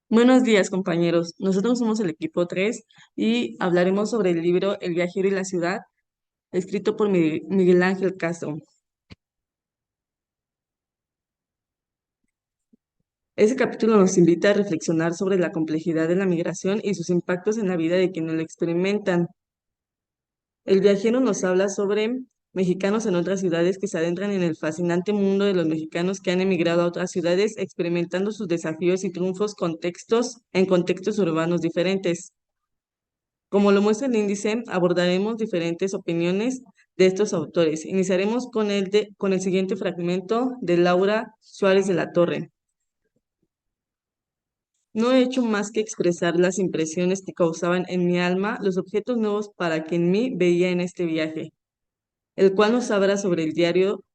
Buenos días, compañeros. Nosotros somos el equipo 3 y hablaremos sobre el libro El viajero y la ciudad, escrito por Miguel Ángel Castro. Ese capítulo nos invita a reflexionar sobre la complejidad de la migración y sus impactos en la vida de quienes lo experimentan. El viajero nos habla sobre mexicanos en otras ciudades que se adentran en el fascinante mundo de los mexicanos que han emigrado a otras ciudades, experimentando sus desafíos y triunfos en contextos urbanos diferentes. Como lo muestra el índice, abordaremos diferentes opiniones de estos autores. Iniciaremos con el siguiente fragmento de Laura Suárez de la Torre. No he hecho más que expresar las impresiones que causaban en mi alma los objetos nuevos para que en mí veía en este viaje, el cual nos habla sobre el diario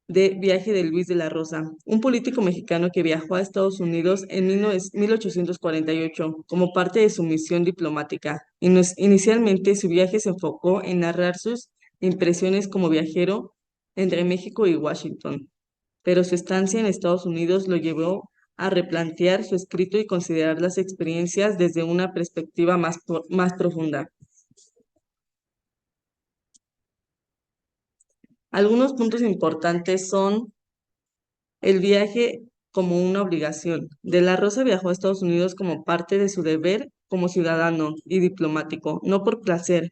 de viaje de Luis de la Rosa, un político mexicano que viajó a Estados Unidos en 1848 como parte de su misión diplomática. Inicialmente su viaje se enfocó en narrar sus impresiones como viajero entre México y Washington, pero su estancia en Estados Unidos lo llevó a replantear su escrito y considerar las experiencias desde una perspectiva más profunda. Algunos puntos importantes son el viaje como una obligación. De la Rosa viajó a Estados Unidos como parte de su deber como ciudadano y diplomático, no por placer.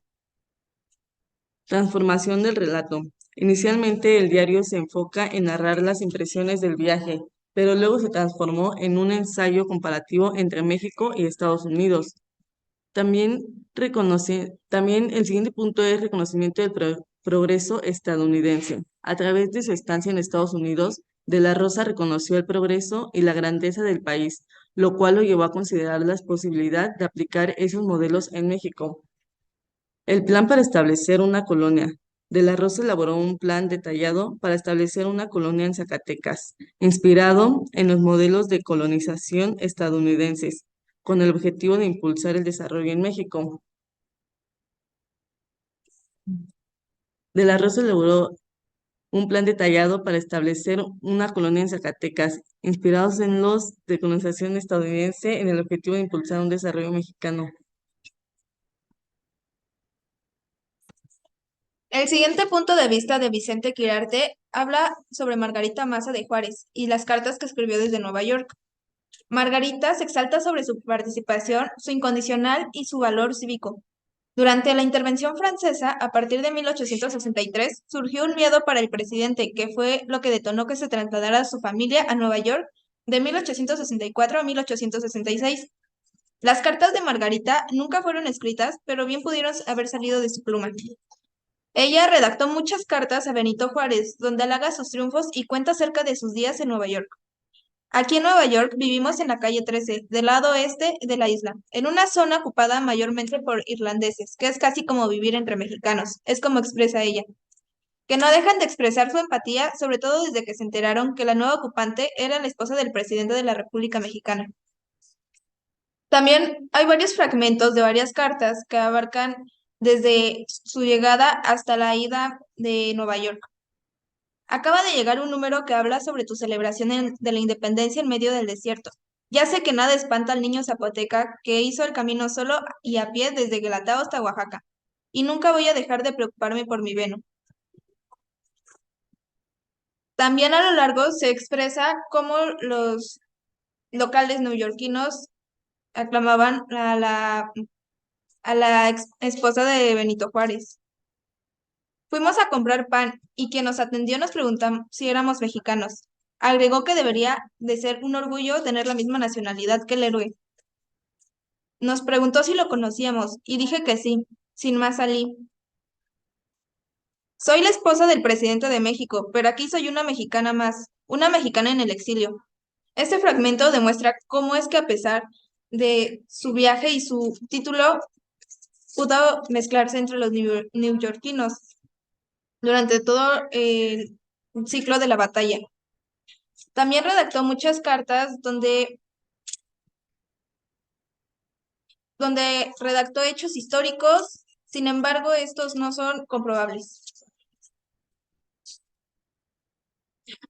Transformación del relato. Inicialmente el diario se enfoca en narrar las impresiones del viaje, pero luego se transformó en un ensayo comparativo entre México y Estados Unidos. También el siguiente punto es reconocimiento del progreso estadounidense. A través de su estancia en Estados Unidos, De la Rosa reconoció el progreso y la grandeza del país, lo cual lo llevó a considerar la posibilidad de aplicar esos modelos en México. El plan para establecer una colonia. De la Rosa elaboró un plan detallado para establecer una colonia en Zacatecas, inspirado en los modelos de colonización estadounidenses, con el objetivo de impulsar el desarrollo en México. De la Rosa elaboró un plan detallado para establecer una colonia en Zacatecas, inspirados en los de colonización estadounidense, en el objetivo de impulsar un desarrollo mexicano. El siguiente punto de vista de Vicente Quirarte habla sobre Margarita Maza de Juárez y las cartas que escribió desde Nueva York. Margarita se exalta sobre su participación, su incondicional y su valor cívico. Durante la intervención francesa, a partir de 1863, surgió un miedo para el presidente, que fue lo que detonó que se trasladara su familia a Nueva York de 1864 a 1866. Las cartas de Margarita nunca fueron escritas, pero bien pudieron haber salido de su pluma. Ella redactó muchas cartas a Benito Juárez, donde halaga sus triunfos y cuenta acerca de sus días en Nueva York. Aquí en Nueva York vivimos en la calle 13, del lado oeste de la isla, en una zona ocupada mayormente por irlandeses, que es casi como vivir entre mexicanos, es como expresa ella, que no dejan de expresar su empatía, sobre todo desde que se enteraron que la nueva ocupante era la esposa del presidente de la República Mexicana. También hay varios fragmentos de varias cartas que abarcan desde su llegada hasta la ida de Nueva York. Acaba de llegar un número que habla sobre tu celebración de la independencia en medio del desierto. Ya sé que nada espanta al niño zapoteca que hizo el camino solo y a pie desde Guelatao hasta Oaxaca. Y nunca voy a dejar de preocuparme por mi Veno. También a lo largo se expresa cómo los locales neoyorquinos aclamaban a la esposa de Benito Juárez. Fuimos a comprar pan y quien nos atendió nos preguntó si éramos mexicanos. Agregó que debería de ser un orgullo tener la misma nacionalidad que el héroe. Nos preguntó si lo conocíamos y dije que sí. Sin más salí. Soy la esposa del presidente de México, pero aquí soy una mexicana más, una mexicana en el exilio. Este fragmento demuestra cómo es que a pesar de su viaje y su título, pudo mezclarse entre los neoyorquinos durante todo el ciclo de la batalla. También redactó muchas cartas donde redactó hechos históricos, sin embargo, estos no son comprobables.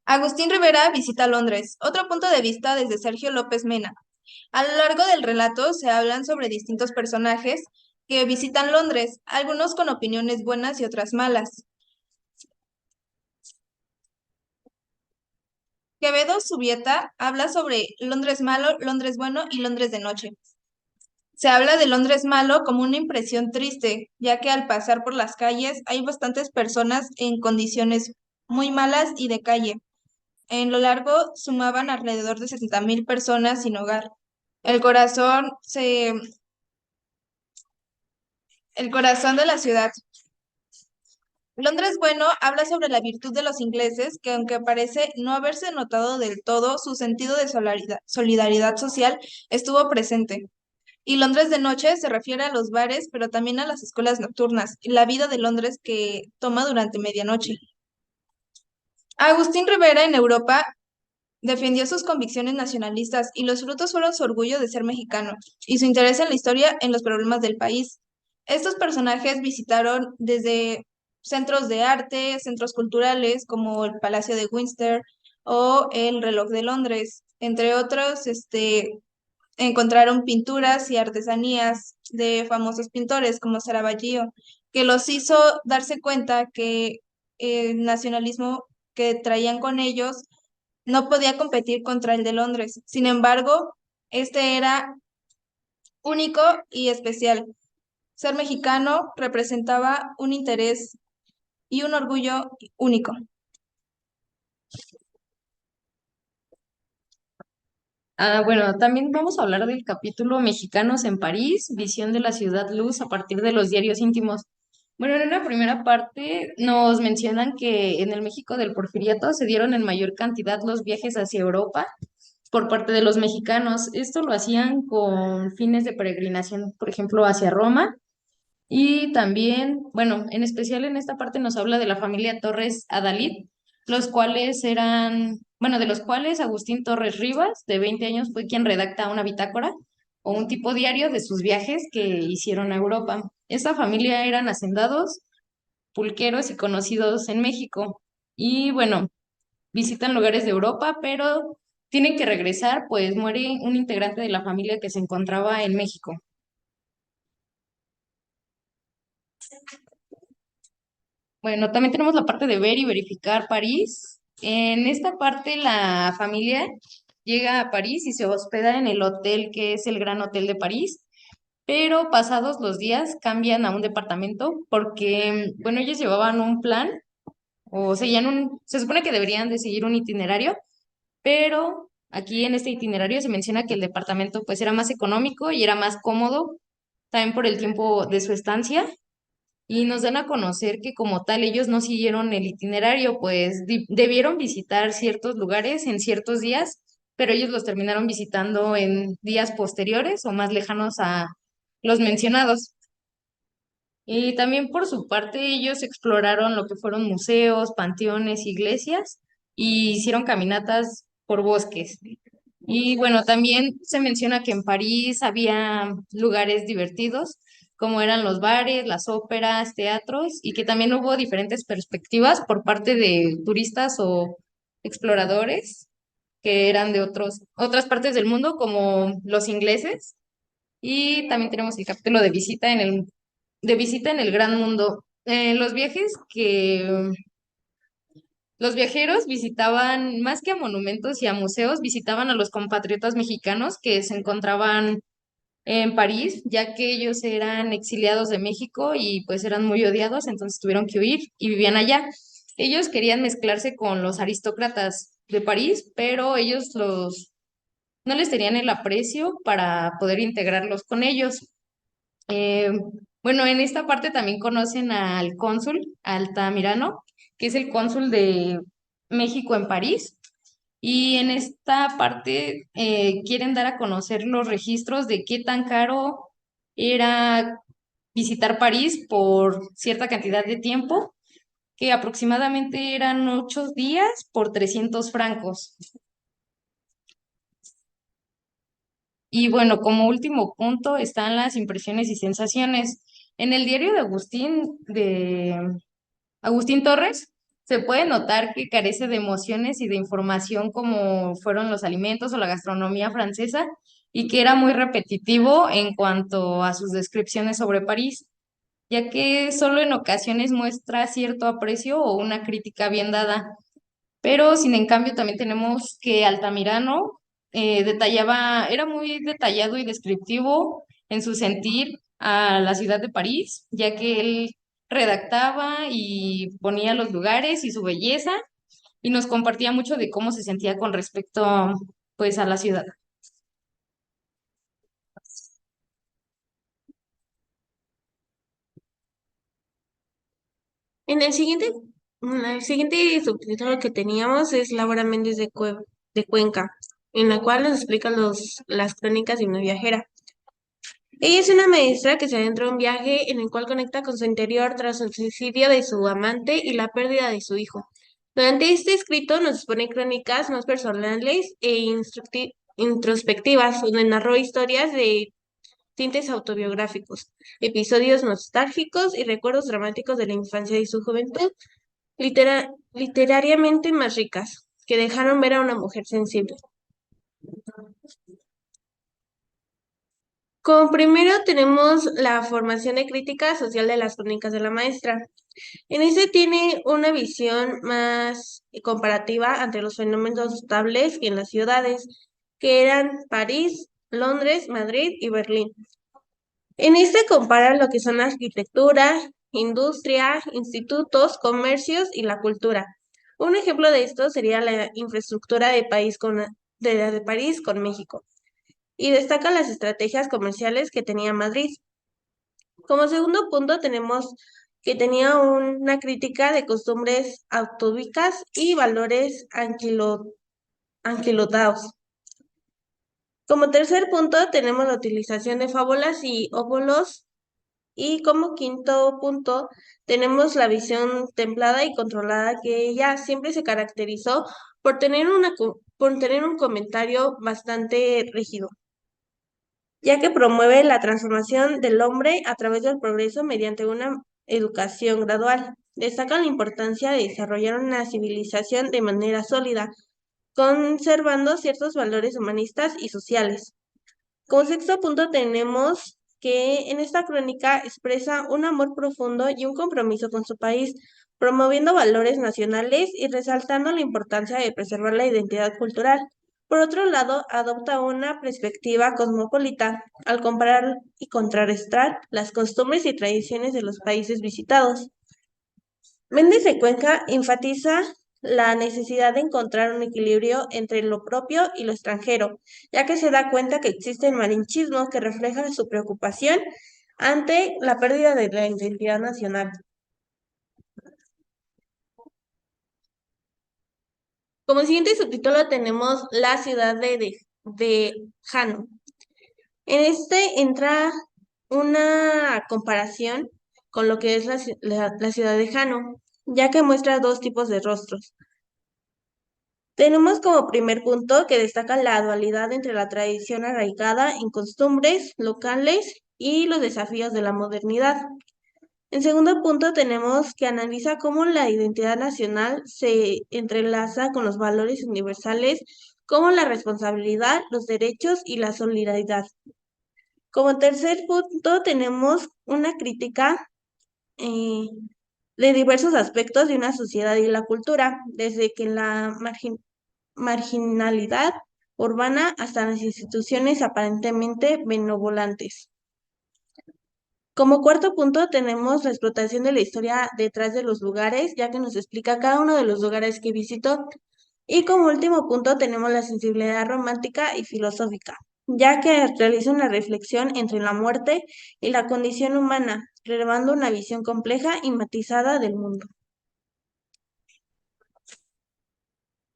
Agustín Rivera visita Londres. Otro punto de vista desde Sergio López Mena. A lo largo del relato se hablan sobre distintos personajes que visitan Londres, algunos con opiniones buenas y otras malas. Quevedo Subieta habla sobre Londres malo, Londres bueno y Londres de noche. Se habla de Londres malo como una impresión triste, ya que al pasar por las calles hay bastantes personas en condiciones muy malas y de calle. En lo largo sumaban alrededor de 70.000 personas sin hogar. El corazón se, el corazón de la ciudad. Londres Bueno habla sobre la virtud de los ingleses, que aunque parece no haberse notado del todo, su sentido de solidaridad social estuvo presente. Y Londres de noche se refiere a los bares, pero también a las escuelas nocturnas y la vida de Londres que toma durante medianoche. Agustín Rivera en Europa defendió sus convicciones nacionalistas y los frutos fueron su orgullo de ser mexicano y su interés en la historia en los problemas del país. Estos personajes visitaron desde centros de arte, centros culturales como el Palacio de Windsor o el Reloj de Londres, entre otros, encontraron pinturas y artesanías de famosos pintores como Saravallo, que los hizo darse cuenta que el nacionalismo que traían con ellos no podía competir contra el de Londres. Sin embargo, este era único y especial. Ser mexicano representaba un interés y un orgullo único. Bueno, también vamos a hablar del capítulo Mexicanos en París, visión de la ciudad luz a partir de los diarios íntimos. Bueno, en una primera parte nos mencionan que en el México del Porfiriato se dieron en mayor cantidad los viajes hacia Europa por parte de los mexicanos. Esto lo hacían con fines de peregrinación, por ejemplo, hacia Roma. Y también, bueno, en especial en esta parte nos habla de la familia Torres Adalid, los cuales eran, bueno, de los cuales Agustín Torres Rivas, de 20 años, fue quien redacta una bitácora o un tipo diario de sus viajes que hicieron a Europa. Esta familia eran hacendados, pulqueros y conocidos en México. Y bueno, visitan lugares de Europa, pero tienen que regresar, pues muere un integrante de la familia que se encontraba en México. Bueno, también tenemos la parte de ver y verificar París. En esta parte la familia llega a París y se hospeda en el hotel que es el Gran Hotel de París, pero pasados los días cambian a un departamento porque, bueno, ellos llevaban un plan o seguían se supone que deberían de seguir un itinerario, pero aquí en este itinerario se menciona que el departamento pues era más económico y era más cómodo, también por el tiempo de su estancia y nos dan a conocer que como tal ellos no siguieron el itinerario, pues debieron visitar ciertos lugares en ciertos días, pero ellos los terminaron visitando en días posteriores o más lejanos a los mencionados. Y también por su parte ellos exploraron lo que fueron museos, panteones, iglesias y hicieron caminatas por bosques. Y bueno, también se menciona que en París había lugares divertidos, como eran los bares, las óperas, teatros, y que también hubo diferentes perspectivas por parte de turistas o exploradores que eran de otras partes del mundo, como los ingleses. Y también tenemos el capítulo de visita en el gran mundo. Los viajes que los viajeros visitaban, más que a monumentos y a museos, visitaban a los compatriotas mexicanos que se encontraban en París, ya que ellos eran exiliados de México y pues eran muy odiados, entonces tuvieron que huir y vivían allá. Ellos querían mezclarse con los aristócratas de París, pero no les tenían el aprecio para poder integrarlos con ellos. Eh, bueno, en esta parte también conocen al cónsul Altamirano, que es el cónsul de México en París. Y en esta parte quieren dar a conocer los registros de qué tan caro era visitar París por cierta cantidad de tiempo, que aproximadamente eran 8 días por 300 francos. Y bueno, como último punto están las impresiones y sensaciones. En el diario de Agustín Torres, se puede notar que carece de emociones y de información como fueron los alimentos o la gastronomía francesa, y que era muy repetitivo en cuanto a sus descripciones sobre París, ya que solo en ocasiones muestra cierto aprecio o una crítica bien dada. Pero sin en cambio también tenemos que Altamirano era muy detallado y descriptivo en su sentir a la ciudad de París, ya que él redactaba y ponía los lugares y su belleza y nos compartía mucho de cómo se sentía con respecto pues a la ciudad. En el siguiente subtítulo que teníamos es Laura Méndez de Cuenca, en la cual nos explica las crónicas de una viajera. Ella es una maestra que se adentra en un viaje en el cual conecta con su interior tras el suicidio de su amante y la pérdida de su hijo. Durante este escrito nos expone crónicas más personales e introspectivas, donde narró historias de tintes autobiográficos, episodios nostálgicos y recuerdos dramáticos de la infancia y su juventud, literariamente más ricas, que dejaron ver a una mujer sensible. Como primero tenemos la formación de crítica social de las crónicas de la maestra. En este tiene una visión más comparativa entre los fenómenos notables en las ciudades, que eran París, Londres, Madrid y Berlín. En este compara lo que son la arquitectura, industria, institutos, comercios y la cultura. Un ejemplo de esto sería la infraestructura de París con México, y destaca las estrategias comerciales que tenía Madrid. Como segundo punto tenemos que tenía una crítica de costumbres autóbicas y valores anquilotados. Como tercer punto tenemos la utilización de fábulas y óvulos, y como quinto punto tenemos la visión templada y controlada, que ella siempre se caracterizó por tener un comentario bastante rígido, ya que promueve la transformación del hombre a través del progreso mediante una educación gradual. Destaca la importancia de desarrollar una civilización de manera sólida, conservando ciertos valores humanistas y sociales. Como sexto punto tenemos que en esta crónica expresa un amor profundo y un compromiso con su país, promoviendo valores nacionales y resaltando la importancia de preservar la identidad cultural. Por otro lado, adopta una perspectiva cosmopolita al comparar y contrarrestar las costumbres y tradiciones de los países visitados. Méndez de Cuenca enfatiza la necesidad de encontrar un equilibrio entre lo propio y lo extranjero, ya que se da cuenta que existe el malinchismo que refleja su preocupación ante la pérdida de la identidad nacional. Como siguiente subtítulo tenemos la ciudad de Jano. En este entra una comparación con lo que es la ciudad de Jano, ya que muestra dos tipos de rostros. Tenemos como primer punto que destaca la dualidad entre la tradición arraigada en costumbres locales y los desafíos de la modernidad. En segundo punto tenemos que analiza cómo la identidad nacional se entrelaza con los valores universales como la responsabilidad, los derechos y la solidaridad. Como tercer punto tenemos una crítica eh, de diversos aspectos de una sociedad y la cultura, desde que la marginalidad urbana hasta las instituciones aparentemente benevolantes. Como cuarto punto tenemos la explotación de la historia detrás de los lugares, ya que nos explica cada uno de los lugares que visitó. Y como último punto tenemos la sensibilidad romántica y filosófica, ya que realiza una reflexión entre la muerte y la condición humana, relevando una visión compleja y matizada del mundo.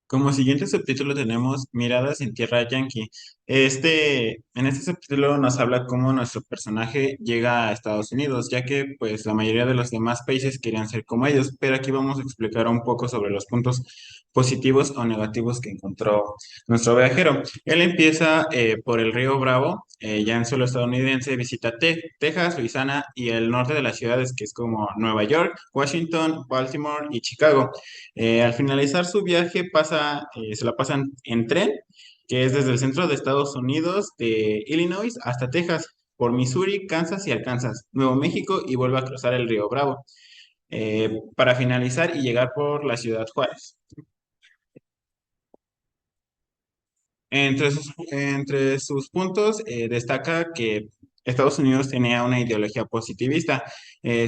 Como siguiente subtítulo tenemos Miradas en Tierra Yankee. En este subtítulo nos habla cómo nuestro personaje llega a Estados Unidos, ya que pues la mayoría de los demás países querían ser como ellos, pero aquí vamos a explicar un poco sobre los puntos positivos o negativos que encontró nuestro viajero. Él empieza por el río Bravo, ya en suelo estadounidense, visita Texas, Luisiana y el norte de las ciudades que es como Nueva York, Washington, Baltimore y Chicago. Al finalizar su viaje se la pasan en tren que es desde el centro de Estados Unidos, de Illinois hasta Texas, por Missouri, Kansas y Arkansas, Nuevo México y vuelve a cruzar el río Bravo, para finalizar y llegar por la ciudad Juárez. Entre sus puntos, destaca que Estados Unidos tenía una ideología positivista.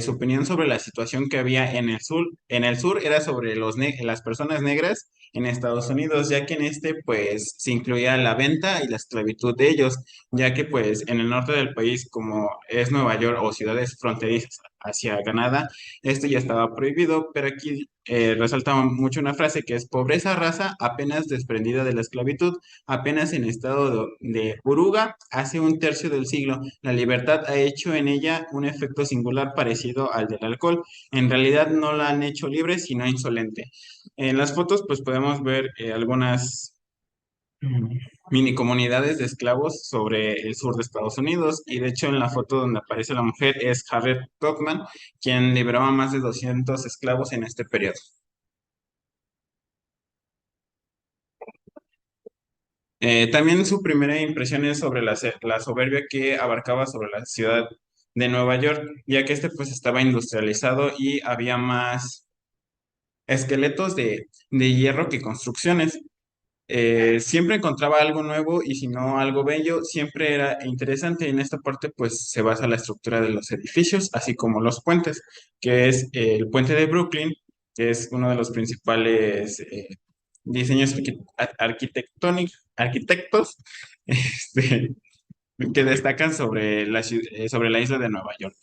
Su opinión sobre la situación que había en el sur era sobre las personas negras en Estados Unidos, ya que en este pues se incluía la venta y la esclavitud de ellos, ya que pues en el norte del país, como es Nueva York o ciudades fronterizas hacia Canadá, esto ya estaba prohibido, pero aquí resalta mucho una frase que es pobreza raza apenas desprendida de la esclavitud. Apenas en estado de oruga, hace un tercio del siglo, la libertad ha hecho en ella un efecto singular parecido al del alcohol. En realidad no la han hecho libre, sino insolente. En las fotos, pues podemos ver algunas mm, mini comunidades de esclavos sobre el sur de Estados Unidos. Y de hecho, en la foto donde aparece la mujer es Harriet Tubman, quien liberaba más de 200 esclavos en este periodo. También su primera impresión es sobre la soberbia que abarcaba sobre la ciudad de Nueva York, ya que este pues estaba industrializado y había más esqueletos de hierro que construcciones. Siempre encontraba algo nuevo y si no algo bello, siempre era interesante. En esta parte pues se basa la estructura de los edificios, así como los puentes, que es el puente de Brooklyn, que es uno de los principales diseños arquitectos este, que destacan sobre la isla de Nueva York.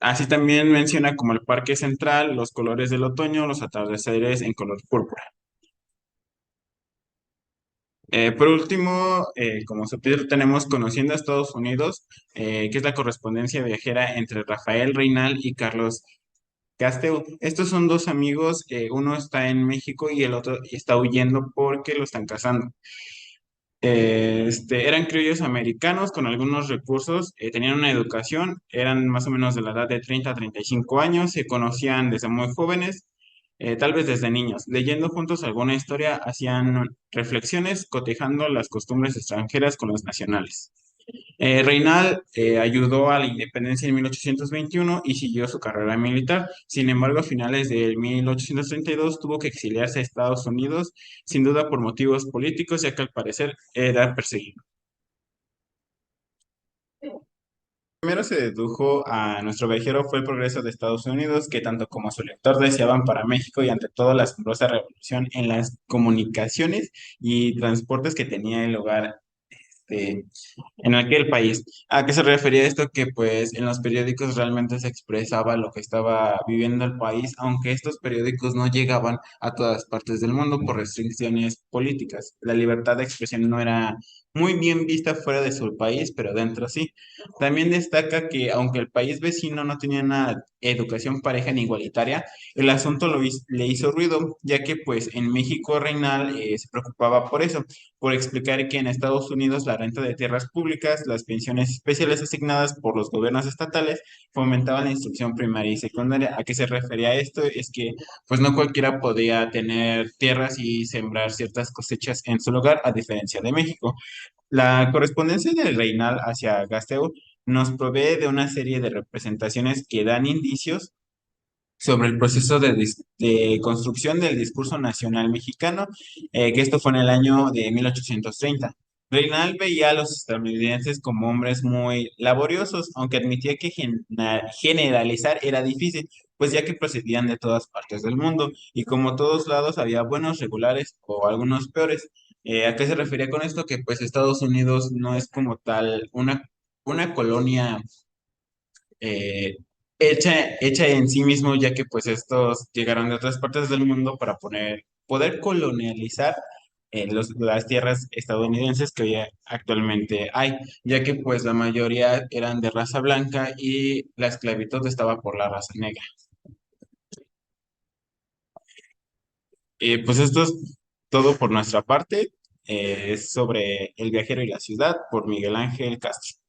Así también menciona como el Parque Central, los colores del otoño, los atardeceres en color púrpura. Por último, como subtítulo tenemos Conociendo a Estados Unidos, que es la correspondencia viajera entre Rafael Reynal y Carlos Castell. Estos son dos amigos, uno está en México y el otro está huyendo porque lo están cazando. Eran criollos americanos con algunos recursos, tenían una educación, eran más o menos de la edad de 30 a 35 años, se conocían desde muy jóvenes, tal vez desde niños. Leyendo juntos alguna historia, hacían reflexiones cotejando las costumbres extranjeras con las nacionales. Reynal ayudó a la independencia en 1821 y siguió su carrera militar. Sin embargo, a finales de 1832 tuvo que exiliarse a Estados Unidos, sin duda por motivos políticos, ya que al parecer era perseguido. Primero se dedujo a nuestro viajero fue el progreso de Estados Unidos, que tanto como su lector deseaban para México y ante todo la asombrosa revolución en las comunicaciones y transportes que tenía el hogar este, en aquel país. ¿A qué se refería esto? Que pues en los periódicos realmente se expresaba lo que estaba viviendo el país, aunque estos periódicos no llegaban a todas partes del mundo por restricciones políticas. La libertad de expresión no era muy bien vista fuera de su país, pero dentro sí. También destaca que aunque el país vecino no tenía una educación pareja ni igualitaria, el asunto le hizo ruido, ya que pues en México Reinal se preocupaba por eso, por explicar que en Estados Unidos la renta de tierras públicas, las pensiones especiales asignadas por los gobiernos estatales fomentaban la instrucción primaria y secundaria. ¿A qué se refería esto? Es que pues no cualquiera podía tener tierras y sembrar ciertas cosechas en su lugar, a diferencia de México. La correspondencia del Reinal hacia Gasteu nos provee de una serie de representaciones que dan indicios sobre el proceso de construcción del discurso nacional mexicano, que esto fue en el año de 1830. Reinal veía a los estadounidenses como hombres muy laboriosos, aunque admitía que generalizar era difícil, pues ya que procedían de todas partes del mundo, y como todos lados había buenos regulares o algunos peores. ¿A qué se refería con esto? Que pues Estados Unidos no es como tal una colonia eh, hecha en sí mismo, ya que pues estos llegaron de otras partes del mundo para poder colonializar las tierras estadounidenses que hoy actualmente hay, ya que pues la mayoría eran de raza blanca y la esclavitud estaba por la raza negra. Pues esto es todo por nuestra parte, sobre El viajero y la ciudad por Miguel Ángel Castro.